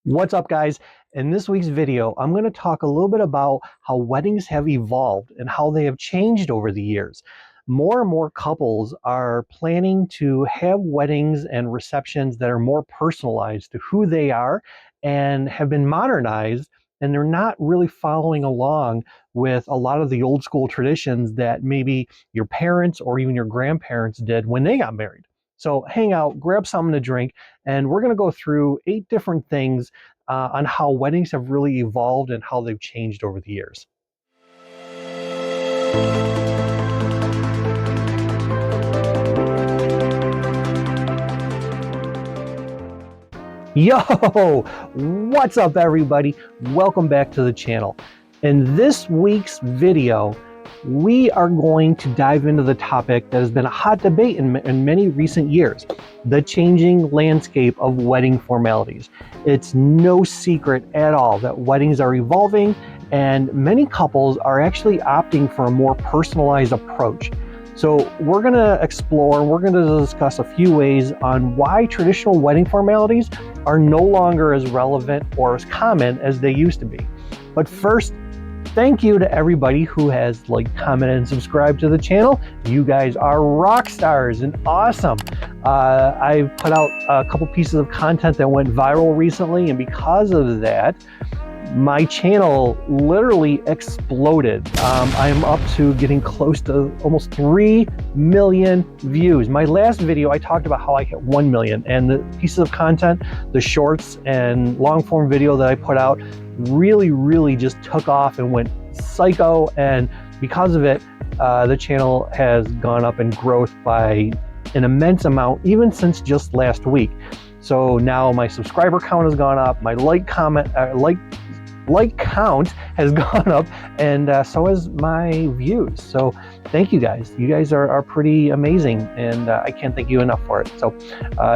What's up, guys? In this week's video, I'm going to talk a little bit about how weddings have evolved and how they have changed over the years. More and more couples are planning to have weddings and receptions that are more personalized to who they are and have been modernized, and they're not really following along with a lot of the old school traditions that maybe your parents or even your grandparents did when they got married. So hang out, grab something to drink, and we're going to go through 8 different things on how weddings have really evolved and how they've changed over the years. Yo, what's up, everybody? Welcome back to the channel. In this week's video, we are going to dive into the topic that has been a hot debate in many recent years: the changing landscape of wedding formalities. It's no secret at all that weddings are evolving, and many couples are actually opting for a more personalized approach. So we're going to explore, we're going to discuss a few ways on why traditional wedding formalities are no longer as relevant or as common as they used to be. But first, thank you to everybody who has liked, commented, and subscribed to the channel. You guys are rock stars and awesome. I've put out a couple pieces of content that went viral recently, and because of that, my channel literally exploded. I am up to getting close to almost 3 million views. My last video, I talked about how I hit 1 million, and the pieces of content, the shorts and long form video that I put out really just took off and went psycho. And because of it, the channel has gone up in growth by an immense amount, even since just last week. So now my subscriber count has gone up, my like count has gone up, and so has my views. So thank you guys. You guys are pretty amazing, and I can't thank you enough for it. So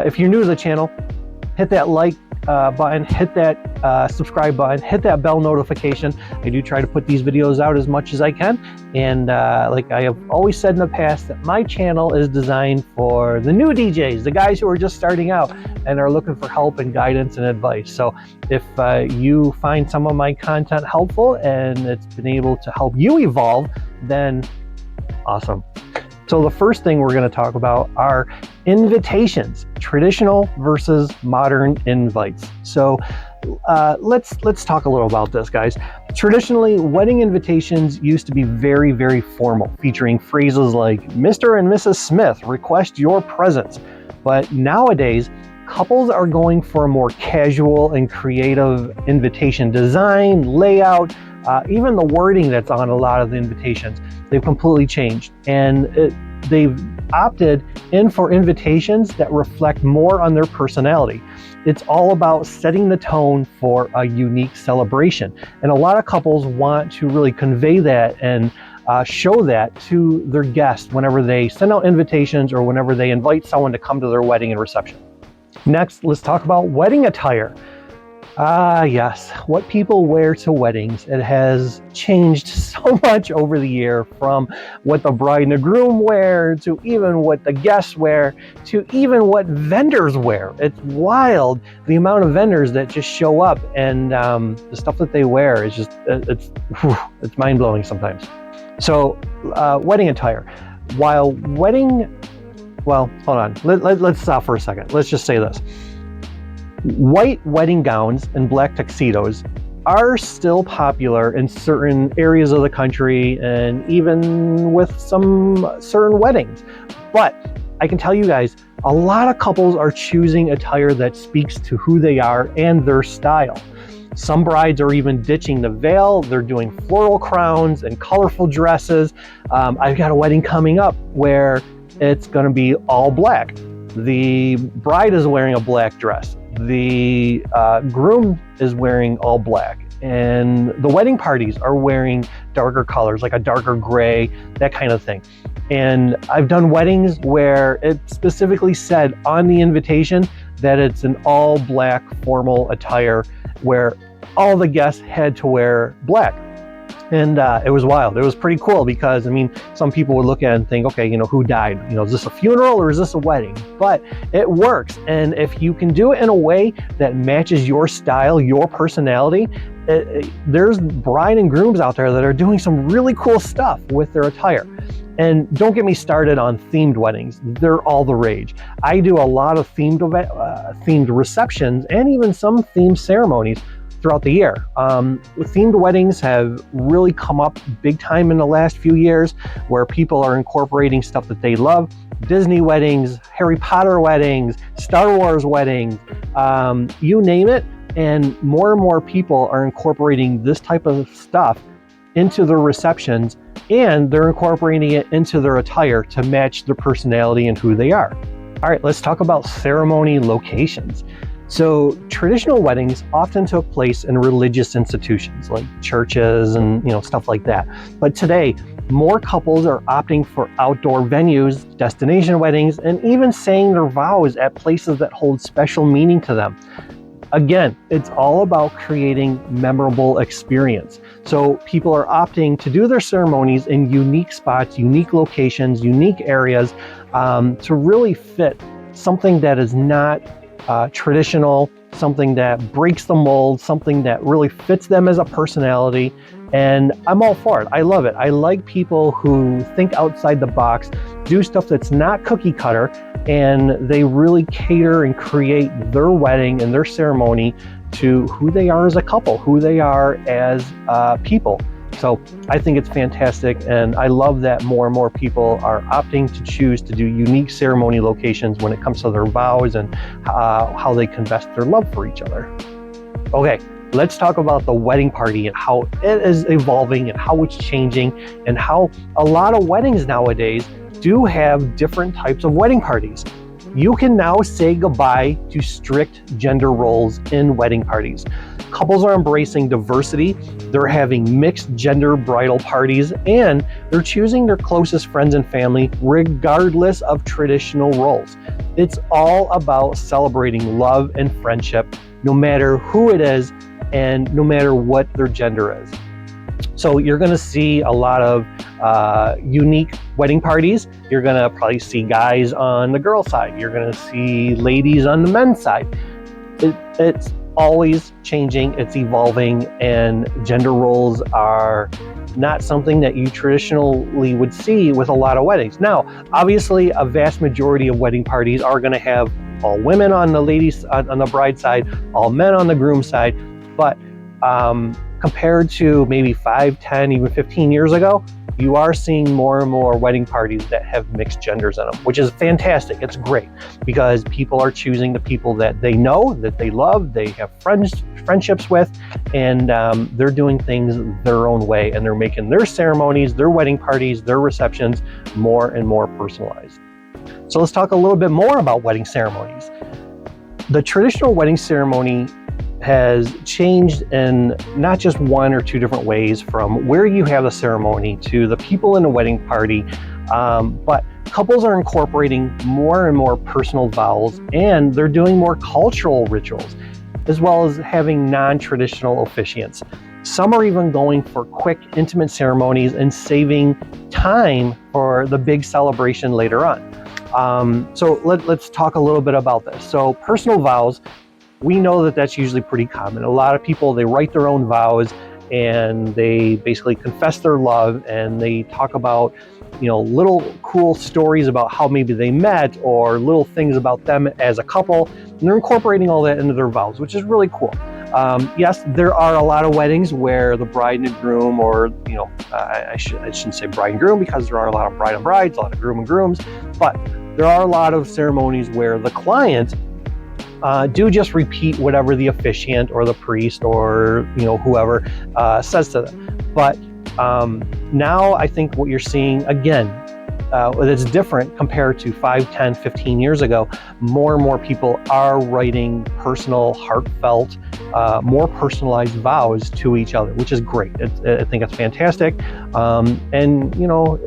if you're new to the channel, hit that like button, hit that subscribe button, hit that bell notification. I do try to put these videos out as much as I can, and like I have always said in the past, that my channel is designed for the new DJs, the guys who are just starting out and are looking for help and guidance and advice. So if you find some of my content helpful and it's been able to help you evolve, then awesome. So the first thing we're going to talk about are invitations, traditional versus modern invites. So let's talk a little about this, guys. Traditionally, wedding invitations used to be very formal, featuring phrases like Mr. and Mrs. Smith request your presence. But nowadays, couples are going for a more casual and creative invitation design, layout, even the wording that's on a lot of the invitations. They've completely changed, and they've opted in for invitations that reflect more on their personality. It's all about setting the tone for a unique celebration. And a lot of couples want to really convey that and show that to their guests whenever they send out invitations or whenever they invite someone to come to their wedding and reception. Next, let's talk about wedding attire. Yes, what people wear to weddings. It has changed so much over the year, from what the bride and the groom wear, to even what the guests wear, to even what vendors wear. It's wild, the amount of vendors that just show up, and the stuff that they wear is just, it's mind-blowing sometimes. So, wedding attire. While well, hold on, let's stop for a second. Let's just say this. White wedding gowns and black tuxedos are still popular in certain areas of the country, and even with some certain weddings. But I can tell you guys, a lot of couples are choosing attire that speaks to who they are and their style. Some brides are even ditching the veil. They're doing floral crowns and colorful dresses. I've got a wedding coming up where it's going to be all black. The bride is wearing a black dress. The groom is wearing all black, and the wedding parties are wearing darker colors, like a darker gray, that kind of thing. And I've done weddings where it specifically said on the invitation that it's an all black formal attire where all the guests had to wear black. And it was wild. It was pretty cool because, I mean, some people would look at it and think, okay, who died? Is this a funeral or is this a wedding? But it works. And if you can do it in a way that matches your style, your personality, there's bride and grooms out there that are doing some really cool stuff with their attire. And don't get me started on themed weddings. They're all the rage. I do a lot of themed receptions and even some themed ceremonies throughout the year. Themed weddings have really come up big time in the last few years, where people are incorporating stuff that they love. Disney weddings, Harry Potter weddings, Star Wars weddings, you name it. And more people are incorporating this type of stuff into their receptions, and they're incorporating it into their attire to match their personality and who they are. All right, let's talk about ceremony locations. So traditional weddings often took place in religious institutions like churches and stuff like that. But today, more couples are opting for outdoor venues, destination weddings, and even saying their vows at places that hold special meaning to them. Again, it's all about creating memorable experience. So people are opting to do their ceremonies in unique spots, unique locations, unique areas, to really fit something that is not traditional, something that breaks the mold, something that really fits them as a personality. And I'm all for it. I love it. I like people who think outside the box, do stuff that's not cookie cutter, and they really cater and create their wedding and their ceremony to who they are as a couple, who they are as people. So I think it's fantastic, and I love that more and more people are opting to choose to do unique ceremony locations when it comes to their vows and how they confess their love for each other. Okay, let's talk about the wedding party and how it is evolving and how it's changing, and how a lot of weddings nowadays do have different types of wedding parties. You can now say goodbye to strict gender roles in wedding parties. Couples are embracing diversity, they're having mixed gender bridal parties, and they're choosing their closest friends and family regardless of traditional roles. It's all about celebrating love and friendship, no matter who it is and no matter what their gender is. So you're going to see a lot of unique wedding parties. You're going to probably see guys on the girl side. You're going to see ladies on the men's side. It's always changing, it's evolving, and gender roles are not something that you traditionally would see with a lot of weddings. Now, obviously, a vast majority of wedding parties are going to have all women on the ladies on the bride side, all men on the groom side, but compared to maybe 5, 10, even 15 years ago, you are seeing more and more wedding parties that have mixed genders in them, which is fantastic. It's great because people are choosing the people that they know, that they love, they have friendships with, and they're doing things their own way, and they're making their ceremonies, their wedding parties, their receptions more and more personalized. So let's talk a little bit more about wedding ceremonies. The traditional wedding ceremony has changed in not just one or two different ways, from where you have the ceremony to the people in the wedding party, but couples are incorporating more and more personal vows, and they're doing more cultural rituals, as well as having non-traditional officiants. Some are even going for quick, intimate ceremonies and saving time for the big celebration later on. So let's talk a little bit about this. So personal vows, we know that that's usually pretty common. A lot of people, they write their own vows and they basically confess their love, and they talk about, little cool stories about how maybe they met, or little things about them as a couple, and they're incorporating all that into their vows, which is really cool. Yes, there are a lot of weddings where the bride and groom, or I shouldn't say bride and groom, because there are a lot of bride and brides, a lot of groom and grooms, but there are a lot of ceremonies where the client do just repeat whatever the officiant or the priest or whoever says to them. But now I think what you're seeing again, that's different compared to 5, 10, 15 years ago. More and more people are writing personal, heartfelt, more personalized vows to each other, which is great. I think it's fantastic. And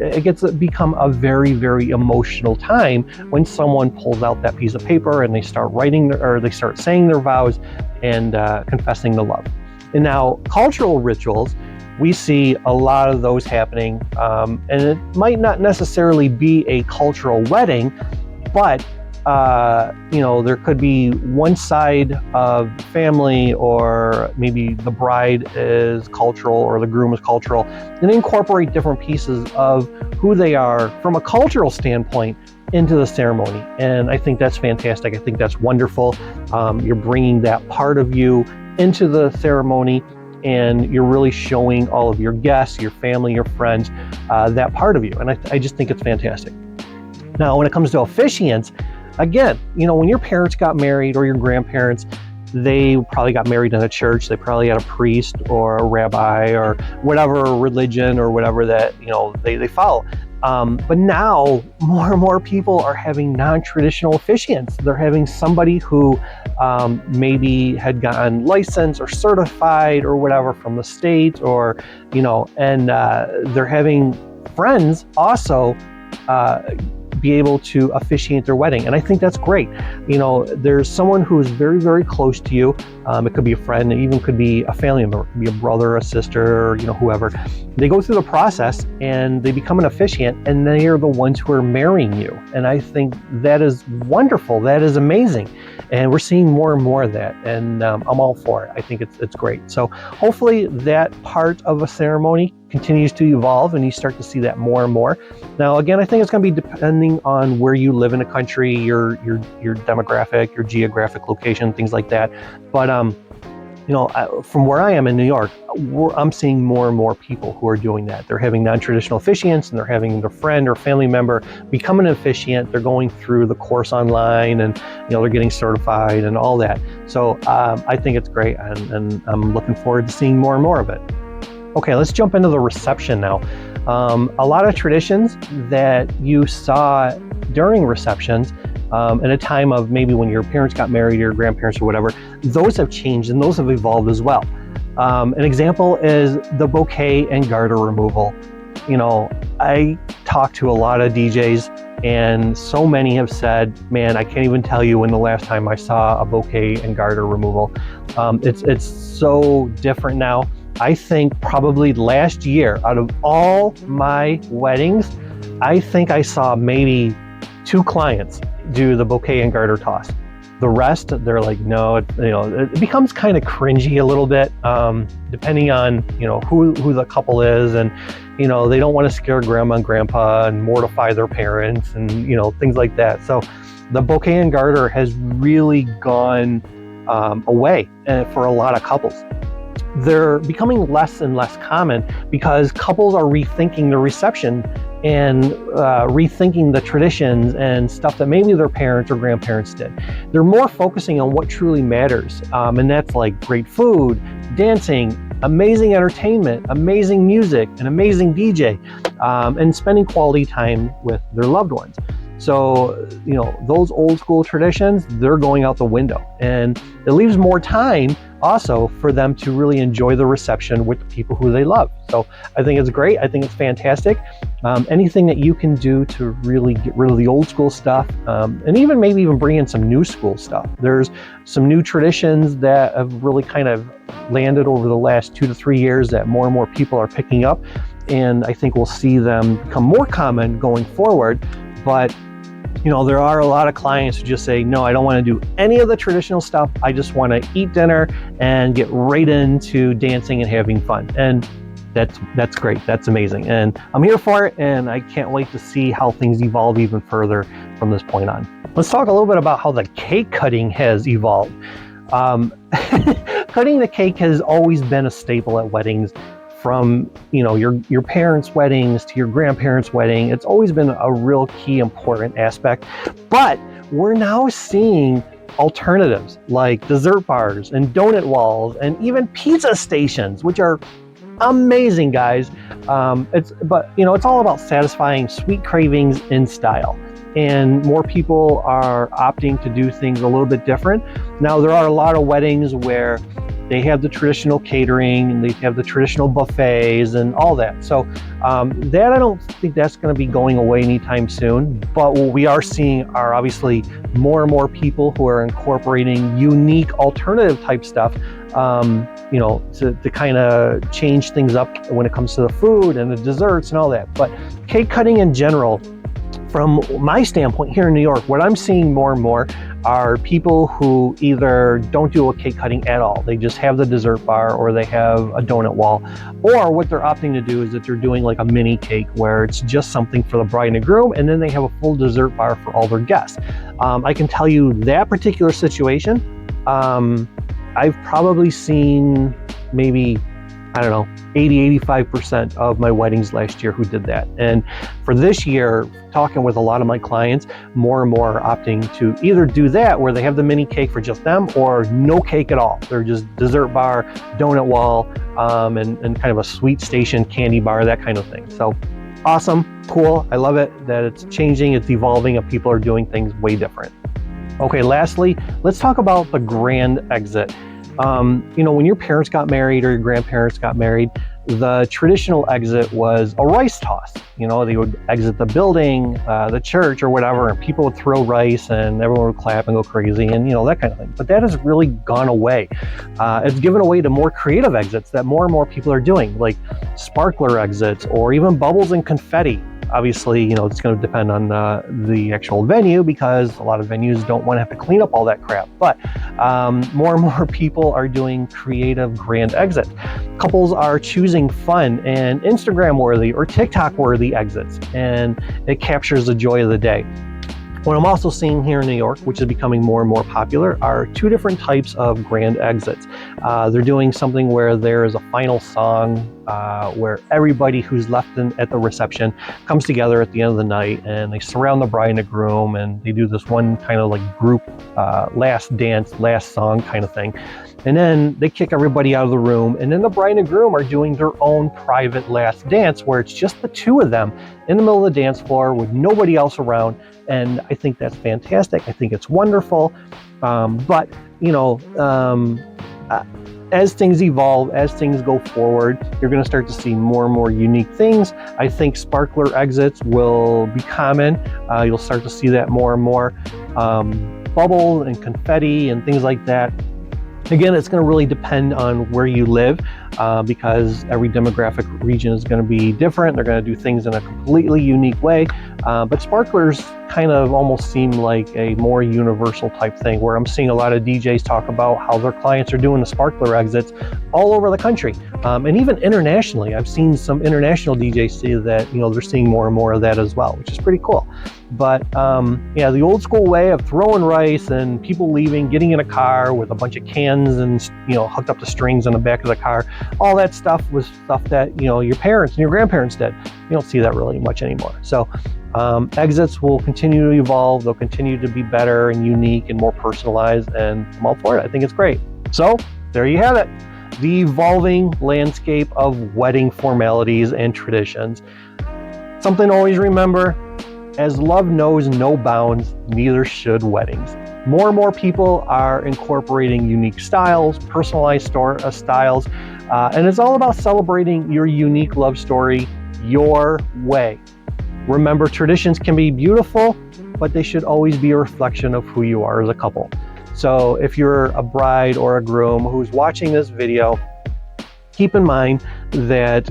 it gets to become a very, very emotional time when someone pulls out that piece of paper and they start writing or they start saying their vows and confessing the love. And now cultural rituals, we see a lot of those happening. And it might not necessarily be a cultural wedding, but there could be one side of the family, or maybe the bride is cultural or the groom is cultural, and incorporate different pieces of who they are from a cultural standpoint into the ceremony. And I think that's fantastic. I think that's wonderful. You're bringing that part of you into the ceremony, and you're really showing all of your guests, your family, your friends, that part of you. And I just think it's fantastic. Now, when it comes to officiants, again, when your parents got married or your grandparents, they probably got married in a church. They probably had a priest or a rabbi or whatever religion or whatever that, they follow. But now more and more people are having non-traditional officiants. They're having somebody who maybe had gotten licensed or certified or whatever from the state, or, and they're having friends also be able to officiate their wedding. And I think that's great. There's someone who is very, very close to you. It could be a friend, it even could be a family member, it could be a brother, a sister, or, whoever. They go through the process and they become an officiant, and they are the ones who are marrying you. And I think that is wonderful. That is amazing. And we're seeing more and more of that. And I'm all for it. I think it's great. So hopefully that part of a ceremony continues to evolve and you start to see that more and more. Now, again, I think it's going to be depending on where you live in a country, your demographic, your geographic location, things like that. But from where I am in New York, I'm seeing more and more people who are doing that. They're having non-traditional officiants, and they're having their friend or family member become an officiant. They're going through the course online, and they're getting certified and all that. So I think it's great, and I'm looking forward to seeing more and more of it. Okay, let's jump into the reception now. A lot of traditions that you saw during receptions in a time of maybe when your parents got married, or your grandparents or whatever, those have changed and those have evolved as well. An example is the bouquet and garter removal. I talked to a lot of DJs, and so many have said, man, I can't even tell you when the last time I saw a bouquet and garter removal. It's so different now. I think probably last year, out of all my weddings, I think I saw maybe 2 clients do the bouquet and garter toss. The rest, they're like, no, it becomes kind of cringy a little bit, depending on, who the couple is, and, they don't want to scare grandma and grandpa and mortify their parents and, things like that. So the bouquet and garter has really gone away for a lot of couples. They're becoming less and less common because couples are rethinking the reception and rethinking the traditions and stuff that maybe their parents or grandparents did. They're more focusing on what truly matters, and that's like great food, dancing, amazing entertainment, amazing music, an amazing DJ, and spending quality time with their loved ones. So, those old school traditions, they're going out the window, and it leaves more time also for them to really enjoy the reception with the people who they love. So I think it's great. I think it's fantastic. Anything that you can do to really get rid of the old school stuff, and maybe even bring in some new school stuff. There's some new traditions that have really kind of landed over the last 2 to 3 years that more and more people are picking up. And I think we'll see them become more common going forward. But there are a lot of clients who just say, no, I don't want to do any of the traditional stuff. I just want to eat dinner and get right into dancing and having fun. And that's great. That's amazing. And I'm here for it. And I can't wait to see how things evolve even further from this point on. Let's talk a little bit about how the cake cutting has evolved. Cutting the cake has always been a staple at weddings. From your parents' weddings to your grandparents' wedding, it's always been a real key important aspect. But we're now seeing alternatives like dessert bars and donut walls and even pizza stations, which are amazing, guys. It's all about satisfying sweet cravings in style. And more people are opting to do things a little bit different. Now, there are a lot of weddings where they have the traditional catering and they have the traditional buffets and all that. So that I don't think that's going to be going away anytime soon. But what we are seeing are obviously more and more people who are incorporating unique alternative type stuff to kind of change things up when it comes to the food and the desserts and all that. But cake cutting in general, from my standpoint here in New York, what I'm seeing more and more are people who either don't do a cake cutting at all. They just have the dessert bar, or they have a donut wall. Or what they're opting to do is that they're doing like a mini cake where it's just something for the bride and groom, and then they have a full dessert bar for all their guests. I can tell you that particular situation, I've probably seen maybe, I don't know, 80-85% of my weddings last year who did that. And for this year, talking with a lot of my clients, more and more are opting to either do that where they have the mini cake for just them, or no cake at all. They're just dessert bar, donut wall, and kind of a sweet station candy bar, that kind of thing. So awesome, cool. I love it that it's changing, it's evolving, and people are doing things way different. Okay, lastly, let's talk about the grand exit. When your parents got married or your grandparents got married, the traditional exit was a rice toss. They would exit the building, the church or whatever, and people would throw rice and everyone would clap and go crazy and, that kind of thing. But that has really gone away. It's given away to more creative exits that more and more people are doing, like sparkler exits or even bubbles and confetti. Obviously, it's going to depend on the actual venue, because a lot of venues don't want to have to clean up all that crap. But more and more people are doing creative grand exits. Couples are choosing fun and Instagram-worthy or TikTok-worthy exits, and it captures the joy of the day. What I'm also seeing here in New York, which is becoming more and more popular, are two different types of grand exits. They're doing something where there is a final song where everybody who's left at the reception comes together at the end of the night, and they surround the bride and the groom, and they do this one kind of like group last dance, last song kind of thing. And then they kick everybody out of the room, and then the bride and groom are doing their own private last dance where it's just the two of them in the middle of the dance floor with nobody else around. And I think that's fantastic. I think it's wonderful. But as things evolve, as things go forward, you're going to start to see more and more unique things. I think sparkler exits will be common. You'll start to see that more and more. Bubble and confetti and things like that. Again, it's going to really depend on where you live, because every demographic region is going to be different. They're going to do things in a completely unique way. But sparklers kind of almost seem like a more universal type thing, where I'm seeing a lot of DJs talk about how their clients are doing the sparkler exits all over the country. And even internationally, I've seen some international DJs say that, they're seeing more and more of that as well, which is pretty cool. But the old school way of throwing rice and people leaving, getting in a car with a bunch of cans and, hooked up to strings on the back of the car, all that stuff was stuff that, your parents and your grandparents did. You don't see that really much anymore. So exits will continue to evolve. They'll continue to be better and unique and more personalized, and I'm all for it. I think it's great. So there you have it. The evolving landscape of wedding formalities and traditions. Something to always remember: as love knows no bounds, neither should weddings. More and more people are incorporating unique styles, personalized styles, and it's all about celebrating your unique love story your way. Remember, traditions can be beautiful, but they should always be a reflection of who you are as a couple. So if you're a bride or a groom who's watching this video, keep in mind that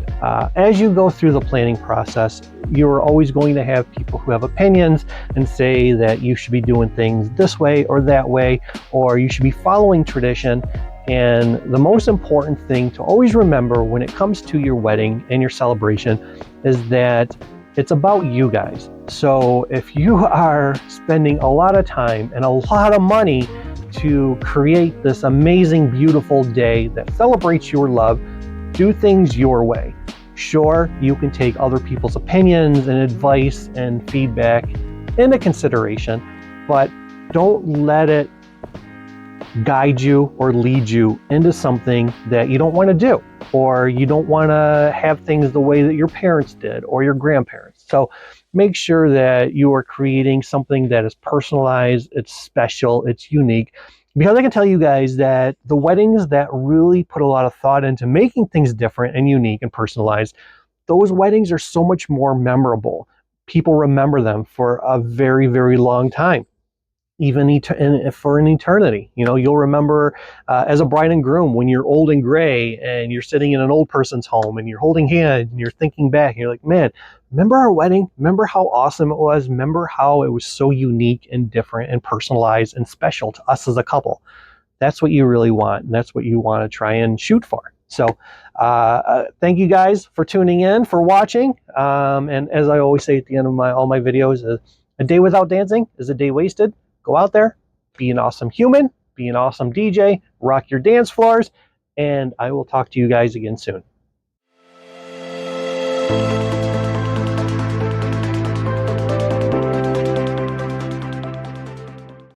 as you go through the planning process, you're always going to have people who have opinions and say that you should be doing things this way or that way, or you should be following tradition. And the most important thing to always remember when it comes to your wedding and your celebration is that it's about you guys. So if you are spending a lot of time and a lot of money to create this amazing, beautiful day that celebrates your love, do things your way. Sure, you can take other people's opinions and advice and feedback into consideration, but don't let it guide you or lead you into something that you don't want to do, or you don't want to have things the way that your parents did or your grandparents. So make sure that you are creating something that is personalized, it's special, it's unique. Because I can tell you guys that the weddings that really put a lot of thought into making things different and unique and personalized, those weddings are so much more memorable. People remember them for a very, very long time. even for an eternity. You know, you'll remember as a bride and groom when you're old and gray and you're sitting in an old person's home and you're holding hands and you're thinking back and you're like, man, remember our wedding? Remember how awesome it was? Remember how it was so unique and different and personalized and special to us as a couple? That's what you really want, and that's what you want to try and shoot for. So thank you guys for tuning in, for watching. And as I always say at the end of all my videos, a day without dancing is a day wasted. Go out there, be an awesome human, be an awesome DJ, rock your dance floors, and I will talk to you guys again soon.